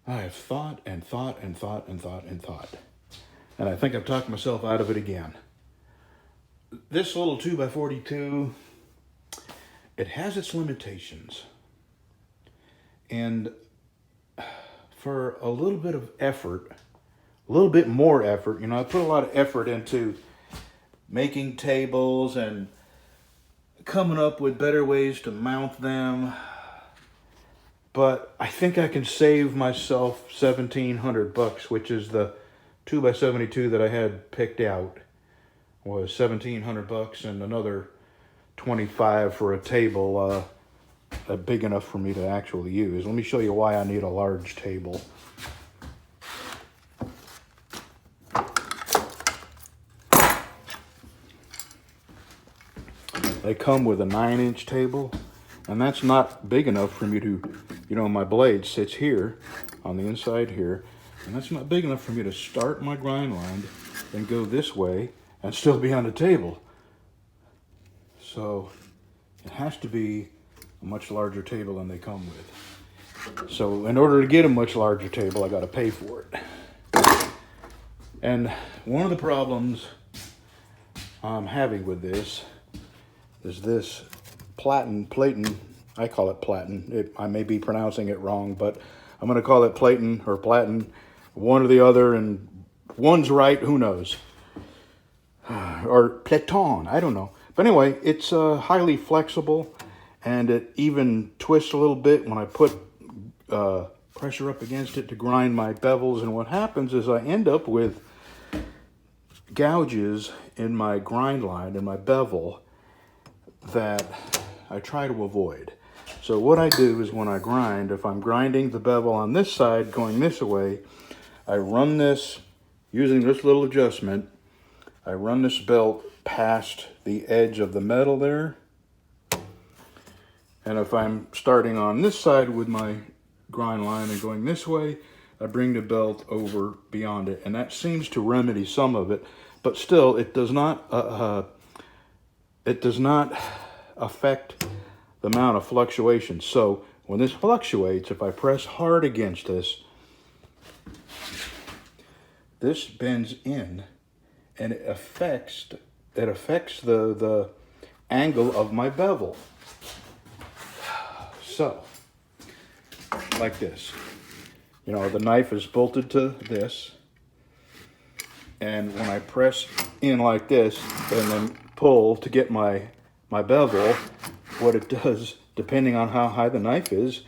I have thought and thought and thought and thought and thought. And I think I've talked myself out of it again. This little 2x42, it has its limitations. And for a little bit of effort, a little bit more effort, I put a lot of effort into making tables and coming up with better ways to mount them. But I think I can save myself $1,700, which is the 2x72 that I had picked out was $1,700, and another $25 for a table big enough for me to actually use. Let me show you why I need a large table. They come with a 9-inch table, and that's not big enough for me to, my blade sits here on the inside here, and that's not big enough for me to start my grind line and go this way and still be on the table. So it has to be a much larger table than they come with. So in order to get a much larger table, I got to pay for it. And one of the problems I'm having with this is this platen, I call it platen. I may be pronouncing it wrong, but I'm going to call it platen or platen, one or the other, and one's right, who knows? Or platon, I don't know. But anyway, it's highly flexible, and it even twists a little bit when I put pressure up against it to grind my bevels. And what happens is I end up with gouges in my grind line, in my bevel, that I try to avoid. So what I do is when I grind, if I'm grinding the bevel on this side going this way, I run this, using this little adjustment, I run this belt past the edge of the metal there. And if I'm starting on this side with my grind line and going this way, I bring the belt over beyond it. And that seems to remedy some of it, but still it does not affect the amount of fluctuation. So when this fluctuates, if I press hard against this bends in, and it affects the angle of my bevel. So, like this. The knife is bolted to this, and when I press in like this and then pull to get my bevel, what it does, depending on how high the knife is,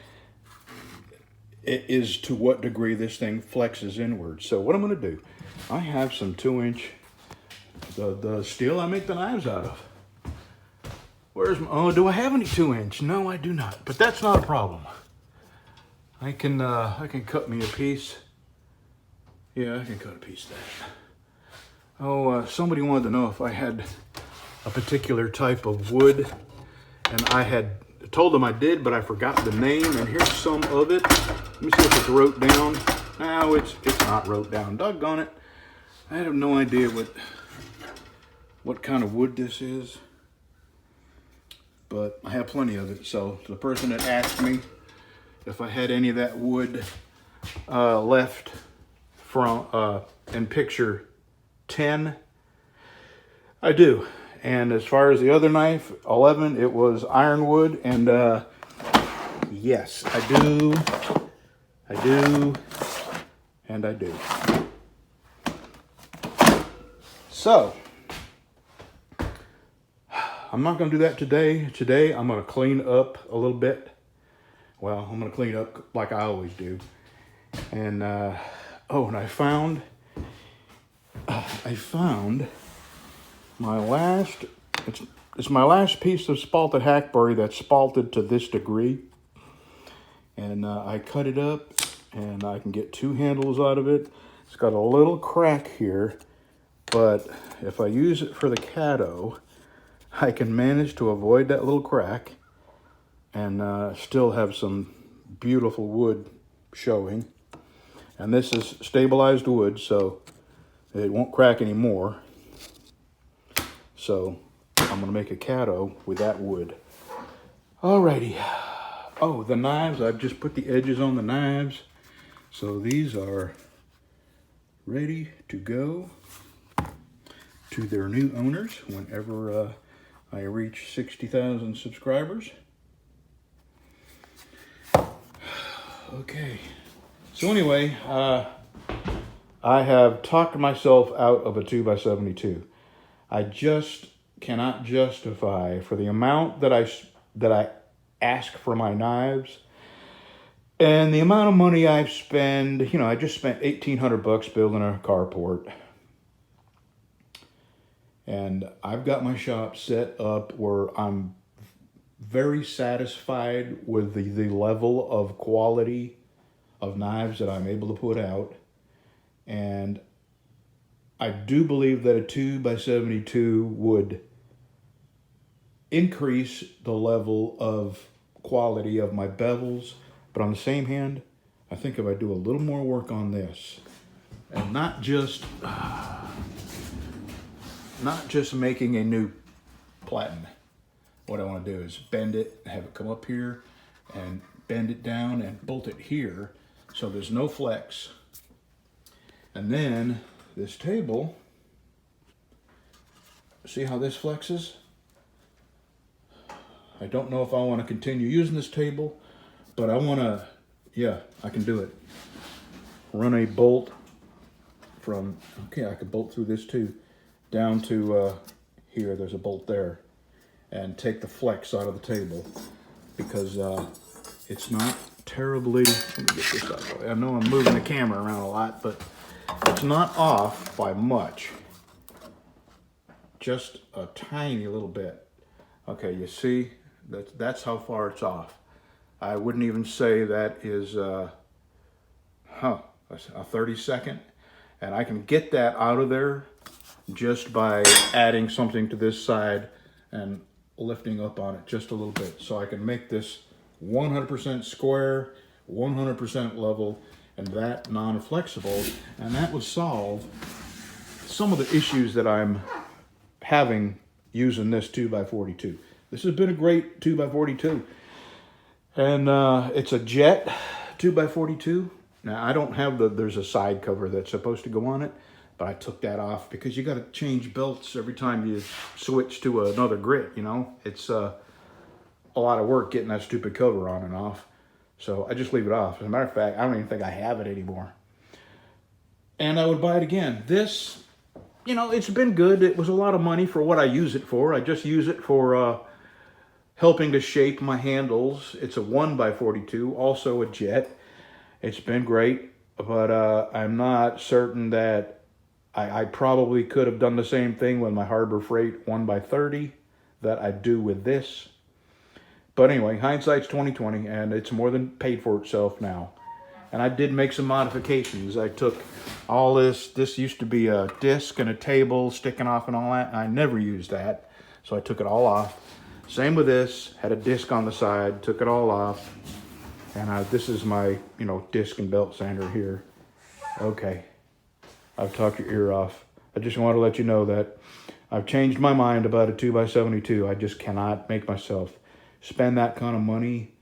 it is to what degree this thing flexes inward. So what I'm going to do, I have some 2-inch, the steel I make the knives out of. Do I have any 2-inch? No, I do not, but that's not a problem. I can cut me a piece. Yeah, I can cut a piece of that. Somebody wanted to know if I had a particular type of wood, and I had told them I did, but I forgot the name, and here's some of it. Let me see if it's wrote down. No, it's not wrote down. Doggone it. I have no idea what kind of wood this is, but I have plenty of it. So the person that asked me if I had any of that wood left from in picture 10, I do. And as far as the other knife, 11, it was ironwood, and yes, I do, and I do. So, I'm not going to do that today. Today, I'm going to clean up a little bit. Well, I'm going to clean up like I always do. And, and I found my last, it's my last piece of spalted hackberry that's spalted to this degree. And I cut it up, and I can get 2 handles out of it. It's got a little crack here, but if I use it for the Cato, I can manage to avoid that little crack and still have some beautiful wood showing. And this is stabilized wood, so it won't crack anymore. So I'm going to make a Cato with that wood. Alrighty. Oh, the knives, I've just put the edges on the knives. So these are ready to go to their new owners whenever I reach 60,000 subscribers. Okay, so anyway, I have talked myself out of a 2x72. I just cannot justify for the amount that I ask for my knives and the amount of money I've spent. You know, I just spent $1,800 building a carport. And I've got my shop set up where I'm very satisfied with the level of quality of knives that I'm able to put out. And I do believe that a 2x72 would increase the level of quality of my bevels. But on the same hand, I think if I do a little more work on this, and not just making a new platen. What I want to do is bend it, have it come up here, and bend it down and bolt it here so there's no flex. And then this table, see how this flexes? I don't know if I want to continue using this table, but I want to, yeah, I can do it. Run a bolt from, okay, I could bolt through this too, down to here, there's a bolt there, and take the flex out of the table because it's not terribly, let me get this out of the way. I know I'm moving the camera around a lot, but it's not off by much. Just a tiny little bit. Okay, you see, that's how far it's off. I wouldn't even say that is a 30-second, and I can get that out of there just by adding something to this side and lifting up on it just a little bit. So I can make this 100% square, 100% level, and that non-flexible, and that would solve some of the issues that I'm having using this 2x42. This has been a great 2x42, and it's a jet 2x42. Now I don't have there's a side cover that's supposed to go on it, but I took that off because you got to change belts every time you switch to another grit, you know. It's a lot of work getting that stupid cover on and off. So I just leave it off. As a matter of fact, I don't even think I have it anymore. And I would buy it again. This, you know, it's been good. It was a lot of money for what I use it for. I just use it for helping to shape my handles. It's a 1x42, also a jet. It's been great, but I'm not certain that I probably could have done the same thing with my Harbor Freight 1x30 that I do with this. But anyway, hindsight's 20/20, and it's more than paid for itself now. And I did make some modifications. I took all this used to be a disc and a table sticking off and all that, and I never used that. So I took it all off. Same with this, had a disc on the side, took it all off. And this is my, you know, disc and belt sander here. Okay, I've talked your ear off. I just want to let you know that I've changed my mind about a 2x72. I just cannot make myself spend that kind of money.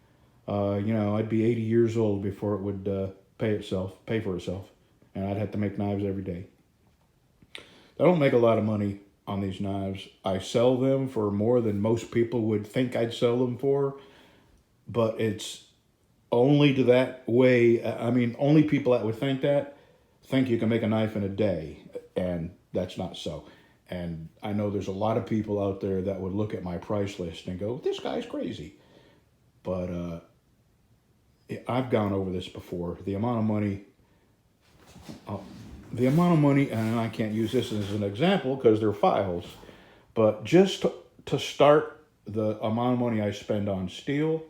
You know, I'd be 80 years old before it would pay for itself. And I'd have to make knives every day. I don't make a lot of money on these knives. I sell them for more than most people would think I'd sell them for. But it's only to that way, I mean, only people that would think you can make a knife in a day, and that's not so. And I know there's a lot of people out there that would look at my price list and go, this guy's crazy. But I've gone over this before. The amount of money, and I can't use this as an example because they're files, but just to start, the amount of money I spend on steel,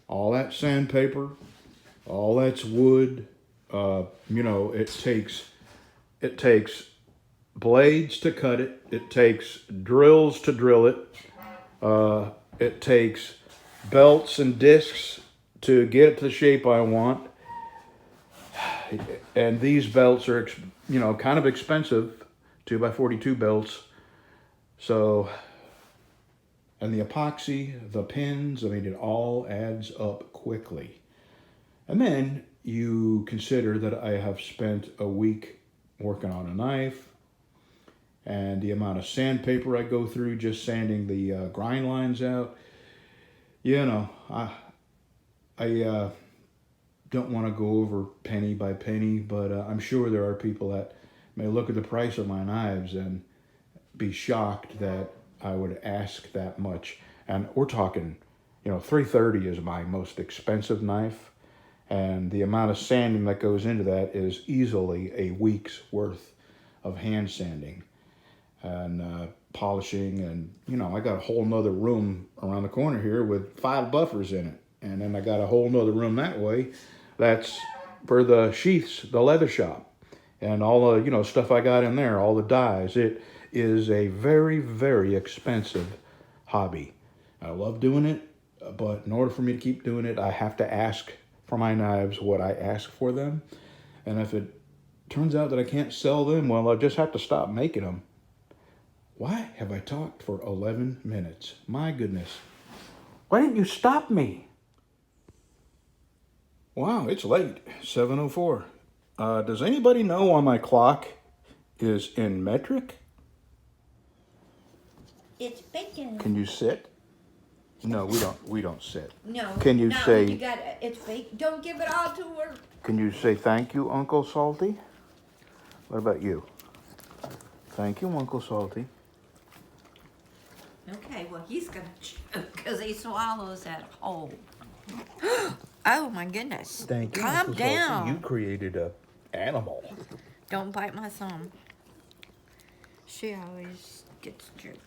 all that sandpaper, all that's wood. You know, it takes blades to cut it. It takes drills to drill it. It takes belts and discs to get it to the shape I want. And these belts are, you know, kind of expensive, 2x42 belts. So, and the epoxy, the pins, I mean, it all adds up quickly. And then you consider that I have spent a week working on a knife, and the amount of sandpaper I go through just sanding the grind lines out. You know, I don't want to go over penny by penny, but I'm sure there are people that may look at the price of my knives and be shocked that I would ask that much. And we're talking, you know, 330 is my most expensive knife, and the amount of sanding that goes into that is easily a week's worth of hand sanding and polishing. And you know, I got a whole nother room around the corner here with 5 buffers in it, and then I got a whole nother room that way that's for the sheaths, the leather shop, and all the, you know, stuff I got in there, all the dies. It is a very, very expensive hobby. I love doing it, but in order for me to keep doing it, I have to ask for my knives what I ask for them. And if it turns out that I can't sell them, well, I'll just have to stop making them. Why have I talked for 11 minutes? My goodness. Why didn't you stop me? Wow, it's late, 7:04. Does anybody know why my clock is in metric? It's bacon. Can you sit? No, we don't sit. No. Can you say? You got it's fake. Don't give it all to her. Can you say thank you, Uncle Salty? What about you? Thank you, Uncle Salty. Okay, well he's gonna choke because he swallows that whole. Oh my goodness! Thank you, Calm Uncle down. Salty. You created a animal. Don't bite my thumb. She always gets jerked.